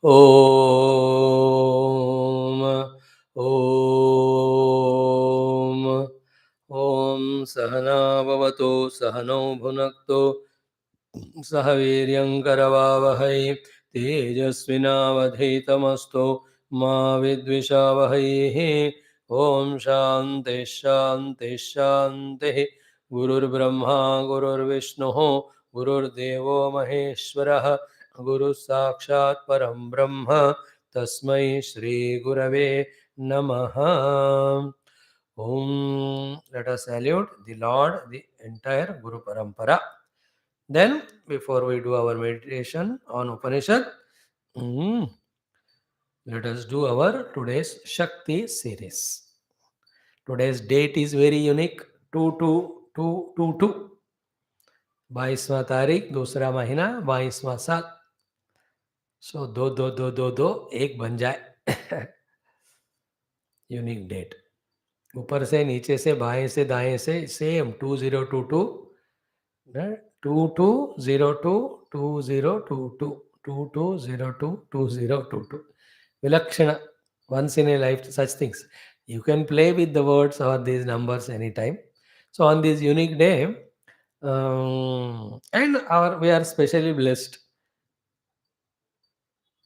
ॐ ॐ ॐ सहना भवतु सहनौ भुनक्तु सह वीर्यङ्करवावहै तेजस्विनावधीतमस्तु मा विद्विषावहैः ॐ शान्तिः शान्तिः शान्तिः गुरुर्ब्रह्मा गुरुर्विष्णुः गुरुर्देवो महेश्वरः गुरुः साक्षात् परं ब्रह्म तस्मै श्रीगुरवे नमः. Let us salute the Lord, the entire Guru Parampara. Then, before we do our meditation on Upanishad, let us do our today's Shakti series. Today's date is very unique, 2222. 22वां तारीख दूसरा महीना 22वां साल. सो दो दो दो दो दो एक बन जाए. Unique date. ऊपर से नीचे से बाएं से दाएं से same 2022 2202 2022 2202 2022. Vilakshana, once in a life, such things. You can play with the words or these numbers anytime. So on this unique day, and we are specially blessed,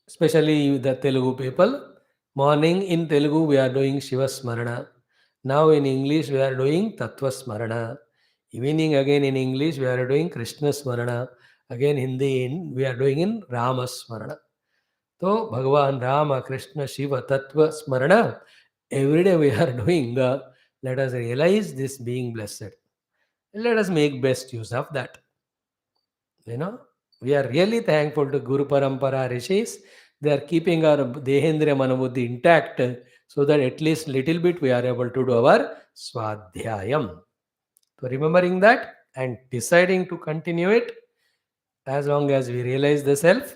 especially the Telugu people. Morning in Telugu we are doing Shiva Smarana. Now in English we are doing Tattva Smarana. Evening again in English we are doing Krishna Smarana. Again Hindi we are doing in Rama Smarana. So Bhagavan Rama, Krishna, Shiva, Tattva Smarana. Every day we are doing. Let us realize this being blessed. Let us make best use of that. We are really thankful to Guru Parampara Rishis. They are keeping our Dehendriya Manabuddhi intact so that at least little bit we are able to do our Swadhyayam. So remembering that and deciding to continue it as long as we realize the self.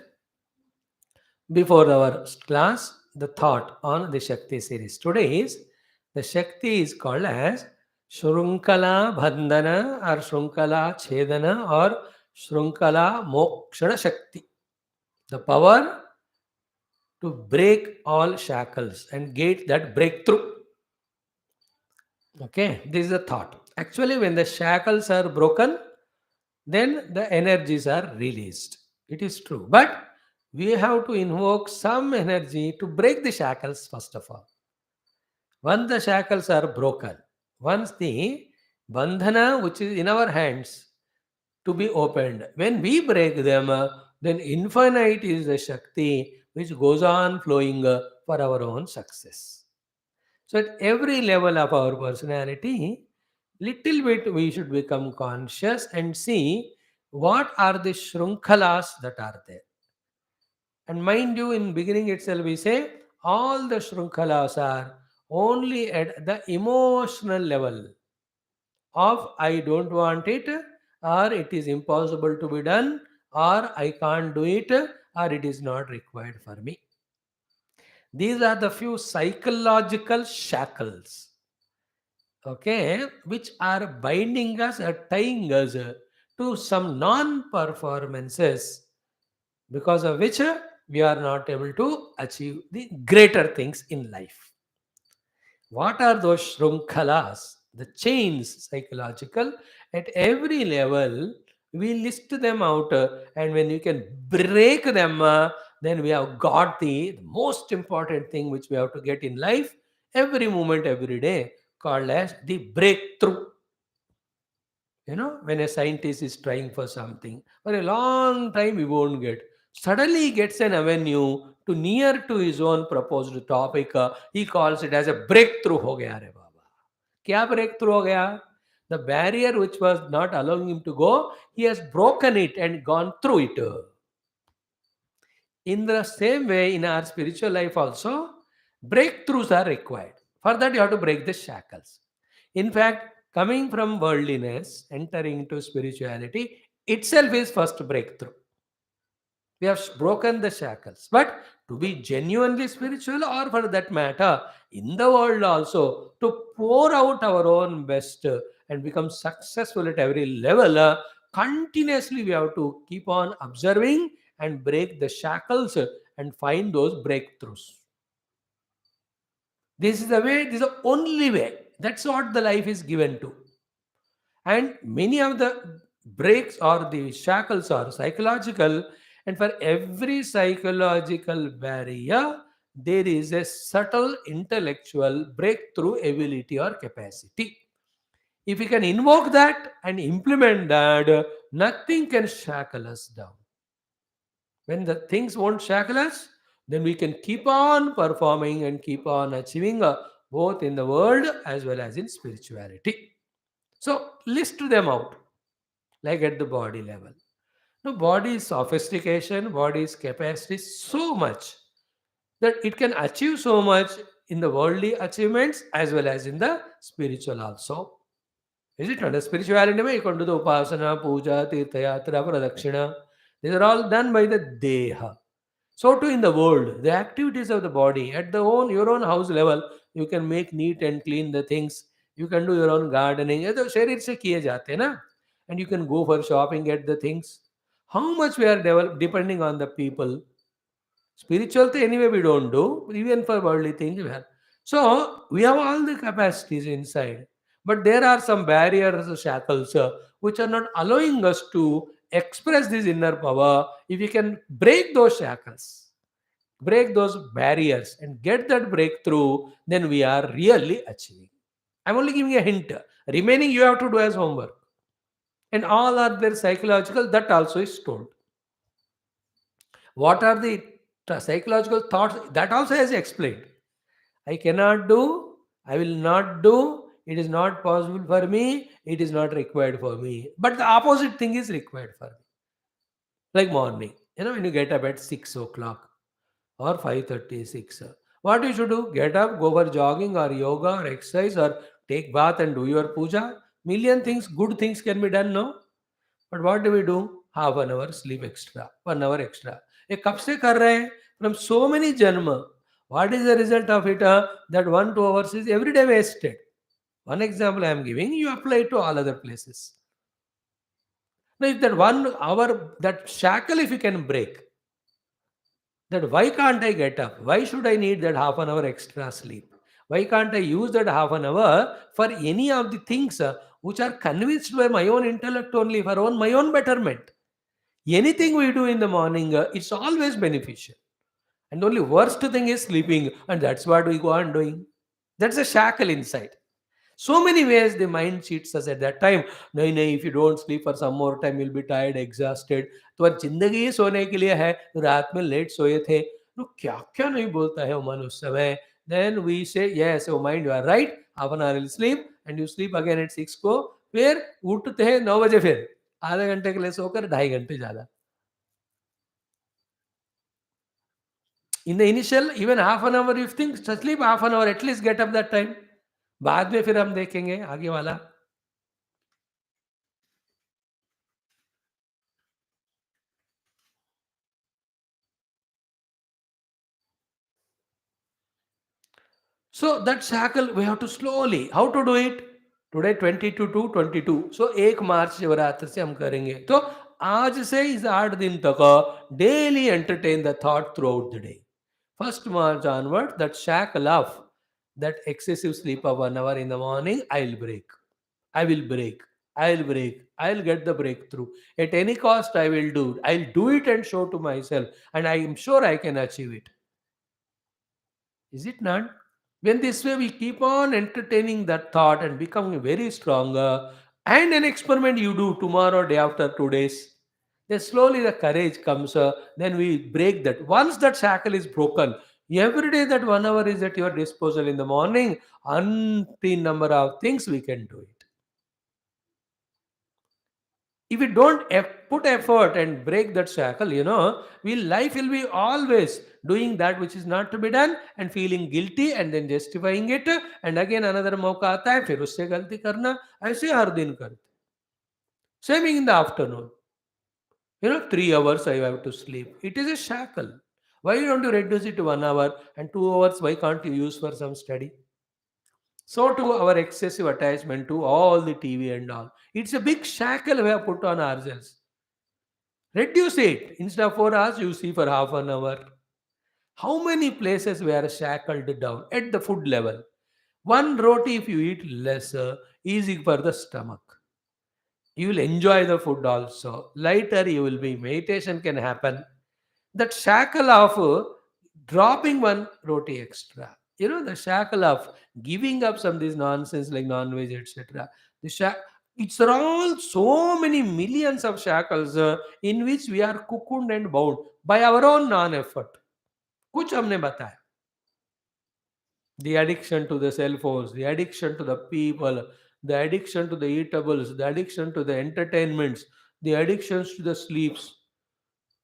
Before our class, the thought on the Shakti series. Today is the Shakti is called as Shrunkhala Bandhana or Shrunkhala Chedana or Shrunkhala Mochana Shakti. The power to break all shackles and get that breakthrough. Okay, this is the thought. Actually, when the shackles are broken, then the energies are released. It is true. But we have to invoke some energy to break the shackles first of all. Once the shackles are broken, once the bandhana which is in our hands to be opened, when we break them, then infinite is the Shakti which goes on flowing for our own success. So at every level of our personality, little bit we should become conscious and see what are the shrunkhalas that are there. And mind you, in beginning itself we say all the shrunkhalas are only at the emotional level of I don't want it, or it is impossible to be done, or I can't do it, or it is not required for me. These are the few psychological shackles, okay, which are binding us or tying us to some non-performances, because of which we are not able to achieve the greater things in life. What are those shrunkhalas? The chains, psychological, at every level, we list them out, and when you can break them, then we have got the most important thing which we have to get in life, every moment, every day, called as the breakthrough. When a scientist is trying for something, for a long time he won't get. Suddenly he gets an avenue to near to his own proposed topic. He calls it as a breakthrough. Ho gaya re baba. Kya breakthrough ho gaya? The barrier which was not allowing him to go, he has broken it and gone through it. In the same way, in our spiritual life also, breakthroughs are required. For that, you have to break the shackles. In fact, coming from worldliness, entering into spirituality itself is first breakthrough. We have broken the shackles. But to be genuinely spiritual, or for that matter, in the world also, to pour out our own best and become successful at every level, continuously we have to keep on observing and break the shackles and find those breakthroughs. This is the way, this is the only way. That's what the life is given to. And many of the breaks or the shackles are psychological, and for every psychological barrier, there is a subtle intellectual breakthrough ability or capacity. If we can invoke that and implement that, nothing can shackle us down. When the things won't shackle us, then we can keep on performing and keep on achieving both in the world as well as in spirituality. So list them out like at the body level. Now, body is sophistication, body is capacity so much that it can achieve so much in the worldly achievements as well as in the spiritual also. Is it not? The spirituality, you can do the upasana, puja, tirthayatra, pradakshina. These are all done by the deha. So too in the world, the activities of the body at the own your own house level, you can make neat and clean the things. You can do your own gardening. ये तो शरीर से किए जाते हैं ना, and you can go for shopping, get the things. How much we are depending on the people. Spiritual thing anyway we don't do, even for worldly things we have. So we have all the capacities inside, but there are some barriers, shackles, which are not allowing us to express this inner power. If we can break those shackles, break those barriers, and get that breakthrough, then we are really achieving. I'm only giving a hint. Remaining you have to do as homework, and all are there psychological. That also is told. What are the psychological thoughts? That also is explained. I cannot do, I will not do, it is not possible for me, it is not required for me. But the opposite thing is required for me. Like morning, when you get up at 6 o'clock or 5:36, what you should do? Get up, go for jogging or yoga or exercise or take bath and do your puja. Million things, good things can be done, no? But what do we do? Half an hour sleep extra, 1 hour extra. ये कब से कर रहे हैं? From so many janma. What is the result of it? That 1 2 hours is every day wasted. One example I am giving, you apply it to all other places. Now, if that 1 hour, that shackle, if you can break, that why can't I get up? Why should I need that half an hour extra sleep? Why can't I use that half an hour for any of the things which are convinced by my own intellect only, for my own betterment? Anything we do in the morning, it's always beneficial. And the only worst thing is sleeping, and that's what we go on doing. That's a shackle inside. So many ways the mind cheats us at that time. नहीं नहीं, if you don't sleep for some more time, you'll be tired, exhausted. तुम्हारी जिंदगी ही सोने के लिए है, तो रात में लेट सोए थे, तो क्या क्या नहीं बोलता है वो मन उस समय. Then we say yes, oh mind, you are right. Half an hour will sleep, and you sleep again at 6 को. फिर उठते हैं 9 बजे, फिर आधे घंटे के लिए सोकर 2.5 घंटे ज़्यादा. In the initial, even half an hour, you think sleep half an hour, at least get up that time. बाद में फिर हम देखेंगे आगे वाला. So that shackle we have to slowly. How to do it? Today 22 to 22. So 1 मार्च शिवरात्रि से हम करेंगे. तो आज से इस 8 दिन तक daily entertain the thought throughout the day. 1 March onward, that shackle of that excessive sleep of 1 hour in the morning, I'll break. I will break. I'll break. I'll get the breakthrough. At any cost, I will do. I'll do it and show to myself. And I am sure I can achieve it. Is it not? When this way we keep on entertaining that thought and becoming very stronger, and an experiment you do tomorrow, day after 2 days, then slowly the courage comes. Then we break that. Once that shackle is broken, every day that 1 hour is at your disposal in the morning, umpteen number of things we can do it. If we don't put effort and break that shackle, life will be always doing that which is not to be done and feeling guilty and then justifying it, and again another मौका आता है फिर उससे गलती करना. ऐसे हर दिन करते. Same in the afternoon. 3 hours I have to sleep. It is a shackle. Why don't you reduce it to 1 hour, and 2 hours? Why can't you use for some study? So to our excessive attachment to all the TV and all. It's a big shackle we have put on ourselves. Reduce it. Instead of 4 hours, you see for half an hour. How many places we are shackled down at the food level? One roti, if you eat less, easy for the stomach. You will enjoy the food also. Later, you will be meditation can happen. That shackle of dropping one roti extra. The shackle of giving up some this nonsense like non-veg, etc. The it's all so many millions of shackles in which we are cocooned and bound by our own non-effort. कुछ हमने बताया. The addiction to the cell phones, the addiction to the people, the addiction to the eatables, the addiction to the entertainments, the addictions to the sleeps.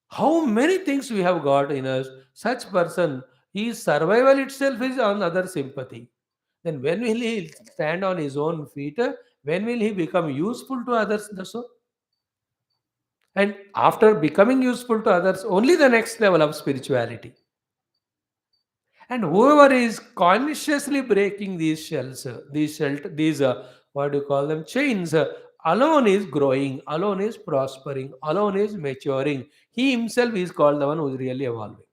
How many things we have got in us? Such person, his survival itself is on other sympathy. Then when will he stand on his own feet? When will he become useful to others? So, and after becoming useful to others, only the next level of spirituality. And whoever is consciously breaking these shells, what do you call them, chains, alone is growing, alone is prospering, alone is maturing. He himself is called the one who is really evolving.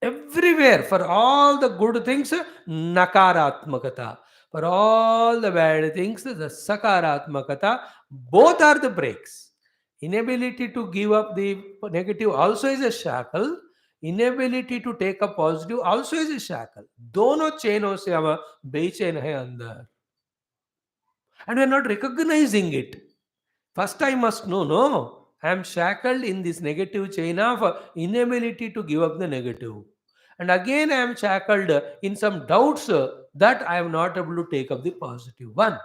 Everywhere, for all the good things, nakaratmakata. For all the bad things, the sakaratmakata. Both are the breaks. Inability to give up the negative also is a shackle. Inability to take a positive also is a shackle. दोनों चेनों से हम बेचैन है अंदर. And we are not recognizing it. First, I must know, no, I am shackled in this negative chain of inability to give up the negative. And again, I am shackled in some doubts that I am not able to take up the positive one.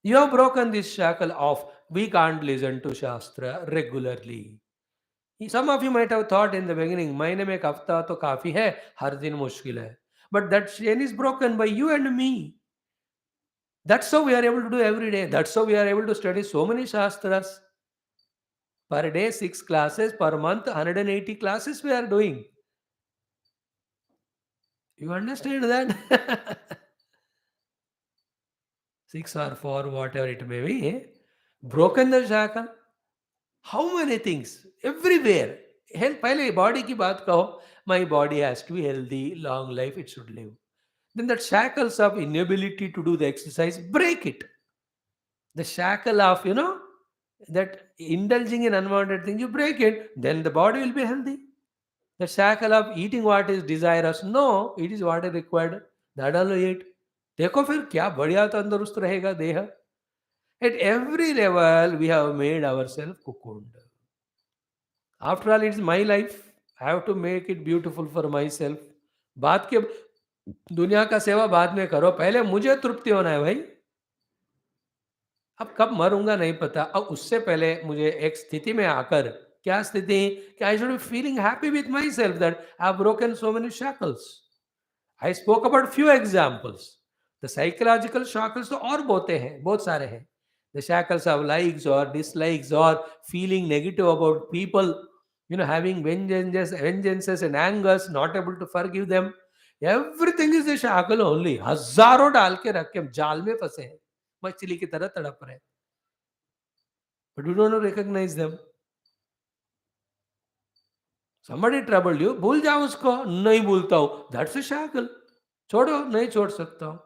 You have broken this shackle of we can't listen to Shastra regularly. Some of you might have thought in the beginning, महीने में एक हफ्ता तो काफी है, हर दिन मुश्किल है. But that chain is broken by you and me. That's how we are able to do every day. That's how we are able to study so many Shastras. Per day, 6 classes, per month, 180 classes we are doing. You understand that? Six or four, whatever it may be. Broken the shackle. How many things? Everywhere. Health, पहले body की बात कहो. My body has to be healthy, long life, it should live. Then that shackles of inability to do the exercise, break it. The shackle of, that indulging in unwanted things, you break it, then the body will be healthy. The shackle of eating what is desirous, no, it is what is required. That all eat. देखो फिर क्या बढ़िया तंदुरुस्त रहेगा देह. At every level we have made ourselves cocooned. After all, it's my life. I have to make it beautiful for myself. बात के दुनिया का सेवा बाद में करो, पहले मुझे तृप्ति होना है भाई. अब कब मरूंगा नहीं पता. अब उससे पहले मुझे एक स्थिति में आकर, क्या स्थिति, कि I should be feeling happy with my self that I have broken so many shackles. I spoke about few examples. The psychological shackles तो और बहुत सारे हैं. द शैकल्स ऑफ लाइक्स और डिसलाइक्स और feeling negative about people, having vengeances and angers, not able to forgive them. Everything is a shackle only. हजारों डाल के रख के हम जाल में फंसे हैं, मछली की तरह तड़प रहे हैं. But you don't recognize them. Somebody troubled you, भूल जाओ उसको. नहीं भूलता हूं, that's a shackle. छोड़ो, नहीं छोड़ सकता हूं.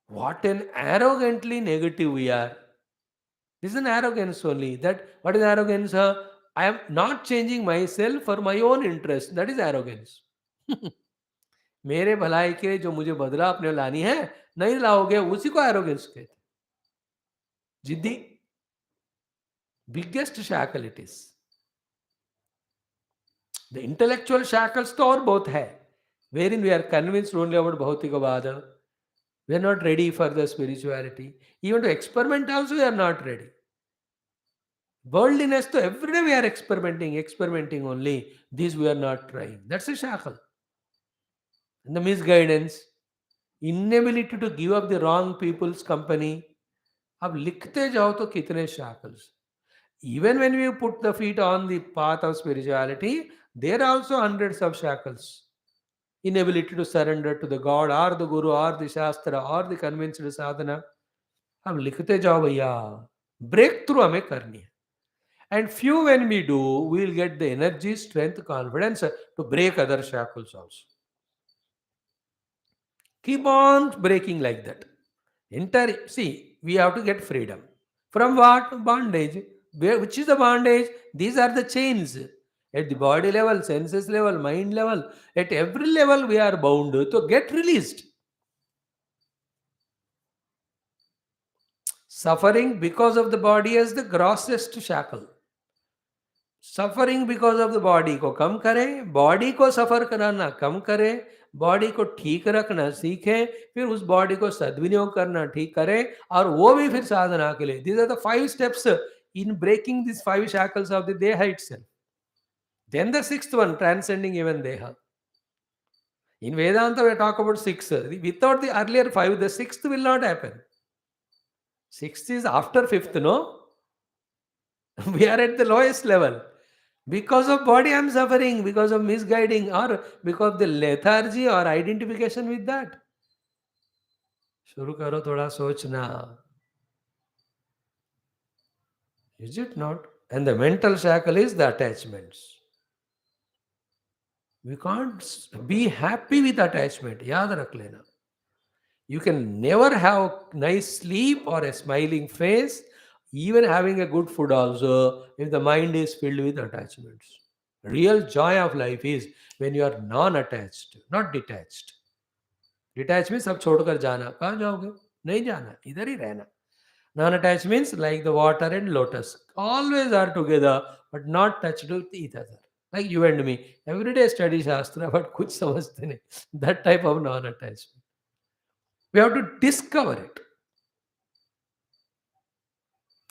What an arrogantly negative we are. This is an arrogance only. That what is arrogance? I am not changing myself for my own interest. That is arrogance. मेरे भलाई के जो मुझे बदला अपने लानी है, नहीं लाओगे, उसी को arrogance कहते हैं. जिद्दी, biggest shackle it is. The intellectual shackles तो और बहुत है, wherein we are convinced only about bhautikavada. We are not ready for the spirituality. Even to experiment also we are not ready. Worldliness, so every day we are experimenting only. This we are not trying. That's a shackle. And the misguidance, inability to give up the wrong people's company. अब लिखते जाओ तो कितने shackles. Even when we put the feet on the path of spirituality, there are also hundreds of shackles. Inability to surrender to the God or the Guru or the Shastra or the convinced sadhana. अब लिखते जाओ भैया. Break through हमें करनी है. And few when we do, we will get the energy, strength, confidence to break other shackles also. Keep on breaking like that. See, we have to get freedom. From what? Bondage. Which is the bondage? These are the chains. At the body level, senses level, mind level, at every level we are bound to get released. Suffering because of the body is the grossest shackle. Suffering because of the body को कम करें, body को सफर कराना कम करें, body को ठीक रखना सीखें, फिर उस बॉडी को सद्विनियोग करना ठीक करें, और वो भी फिर साधना के लिए. These are the 5 steps in breaking these 5 shackles of the deha itself. Then the 6th one, transcending even deha. In Vedanta we talk about 6. Without the earlier 5, the 6th will not happen. 6th is after 5th, no? We are at the lowest level. Because of body I am suffering, because of misguiding, or because of the lethargy or identification with that. शुरू करो थोड़ा सोचना. Is it not? And the mental shackle is the attachments. We can't be happy with attachment. याद रख लेना. You can never have nice sleep or a smiling face, even having a good food also, if the mind is filled with attachments. Real joy of life is when you are non-attached, not detached. Detached means सब छोड़कर जाना. कहाँ जाओगे? नहीं जाना, इधर ही रहना. Non-attached means like the water and lotus. Always are together, but not touched with each other. Like you and me. Every day study Shastra, but कुछ समझते नहीं. That type of non-attachment. We have to discover it.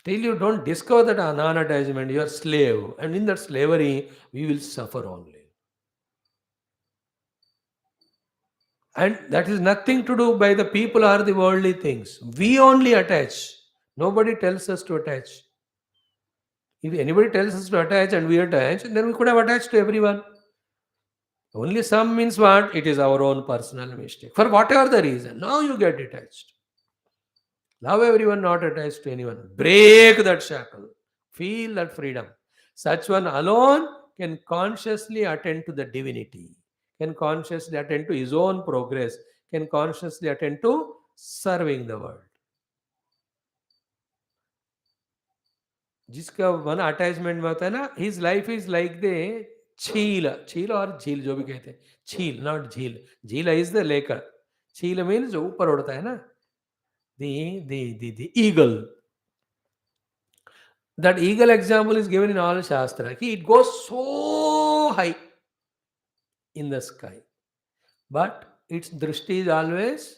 Till you don't discover that non-attachment, you are slave. And in that slavery, we will suffer only. And that is nothing to do by the people or the worldly things. We only attach. Nobody tells us to attach. If anybody tells us to attach and we attach, then we could have attached to everyone. Only some means what? It is our own personal mistake. For whatever the reason, now you get detached. Love everyone, not attached to anyone. Break that shackle. Feel that freedom. Such one alone can consciously attend to the divinity, can consciously attend to his own progress, can consciously attend to serving the world. जिसका मन attachment में होता है ना, his life is like the छील. छील और झील जो भी कहते हैं, छील नॉट झील. झील इज द लेकर. छील मीन्स जो ऊपर उड़ता है ना, the eagle. That eagle example is given in all Shastra. It goes so high in the sky, but its drishti is always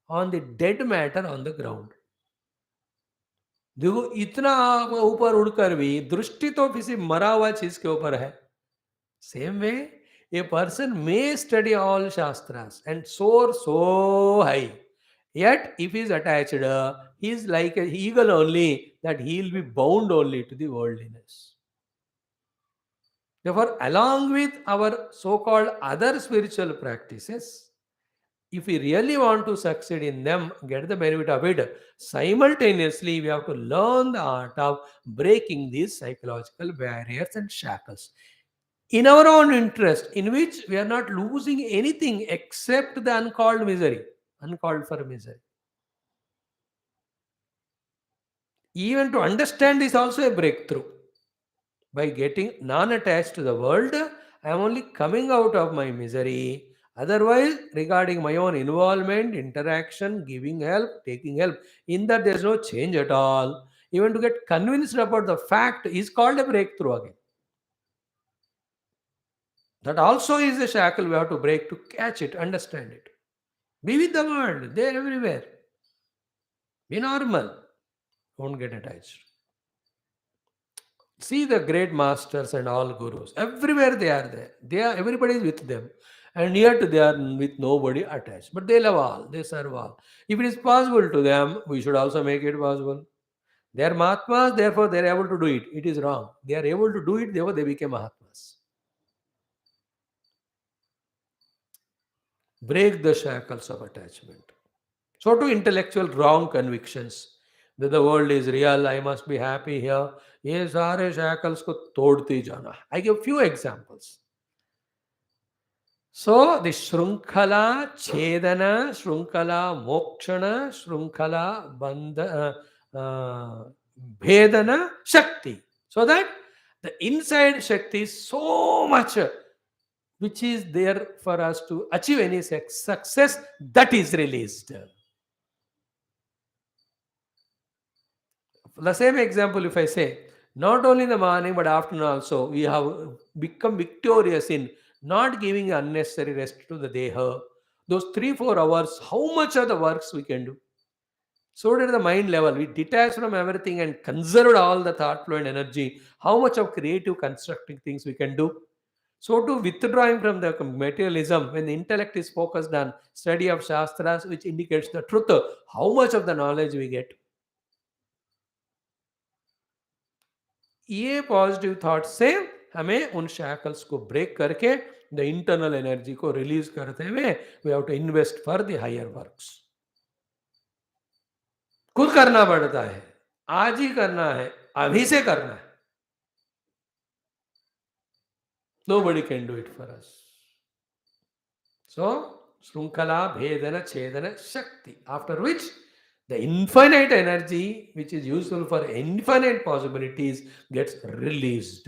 on the dead matter on the ground. देखो इतना ऊपर उड़कर भी दृष्टि तो किसी मरा हुआ चीज के ऊपर है. Same way, a person may study all Shastras and soar so high. Yet, if he is attached, he is like an eagle only, that he will be bound only to the worldliness. Therefore, along with our so called other spiritual practices, if we really want to succeed in them, get the benefit of it, simultaneously we have to learn the art of breaking these psychological barriers and shackles in our own interest, in which we are not losing anything except the uncalled misery, uncalled for misery. Even to understand is also a breakthrough. By getting non-attached to the world, I am only coming out of my misery. Otherwise, regarding my own involvement, interaction, giving help, taking help, in that there is no change at all. Even to get convinced about the fact is called a breakthrough again. That also is a shackle we have to break to catch it, understand it. Be with the world, they are everywhere. Be normal. Don't get attached. See the great masters and all gurus. Everywhere they are there. They are everybody is with them. And yet they are with nobody attached. But they love all, they serve all. If it is possible to them, we should also make it possible. They are Mahatmas, therefore they are able to do it. It is wrong. They are able to do it, therefore they became Mahatmas. Break the shackles of attachment. So to intellectual wrong convictions. that the world is real, I must be happy here. ये सारे shackles को तोड़ते जाना है. I give few examples. So the Shrunkhala, Chedana, Shrunkhala, Mochana, Shrunkhala, Bhedana, Shakti. So that the inside Shakti is so much which is there for us to achieve any success, that is released. The same example, if I say, not only in the morning but afternoon also, we have become victorious in not giving unnecessary rest to the deha. Those 3 4 hours, how much of the works we can do? So did the mind level. We detach from everything and conserved all the thought flow and energy. How much of creative constructing things we can do? So to withdrawing from the materialism, when the intellect is focused on study of shastras, which indicates the truth, how much of the knowledge we get. ये positive thought से हमें उन shackles को break करके the internal energy को release करते हुए we have to invest for the higher works. खुद करना पड़ता है, आज ही करना है, अभी से करना है. Nobody can do it for us. So, Shrunkhala, Bhedana, Chedana, Shakti. After which, the infinite energy, which is useful for infinite possibilities, gets released.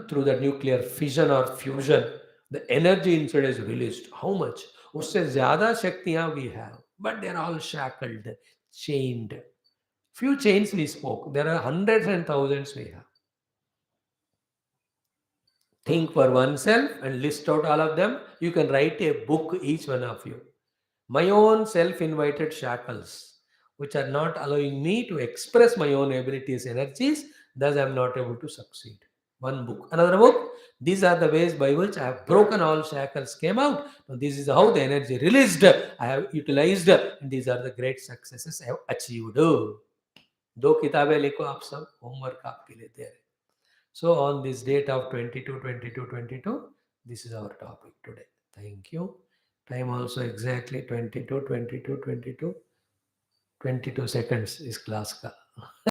Through the nuclear fission or fusion, the energy inside is released. How much? उससे ज़्यादा शक्तियाँ we have, but they're all shackled, chained. Few chains we spoke. There are hundreds and thousands we have. Think for oneself and list out all of them. You can write a book, each one of you. My own self invited shackles, which are not allowing me to express my own abilities, energies, thus I am not able to succeed. One book. Another book, these are the ways by which I have broken all shackles, came out. Now, this is how the energy released, I have utilized, and these are the great successes I have achieved. दो किताबें लिखो आप सब, homework आपके लिए दे रहे. So on this date of 22/22/22, this is our topic today. Thank you. Time also exactly 22/22/22. 22 seconds is class ka.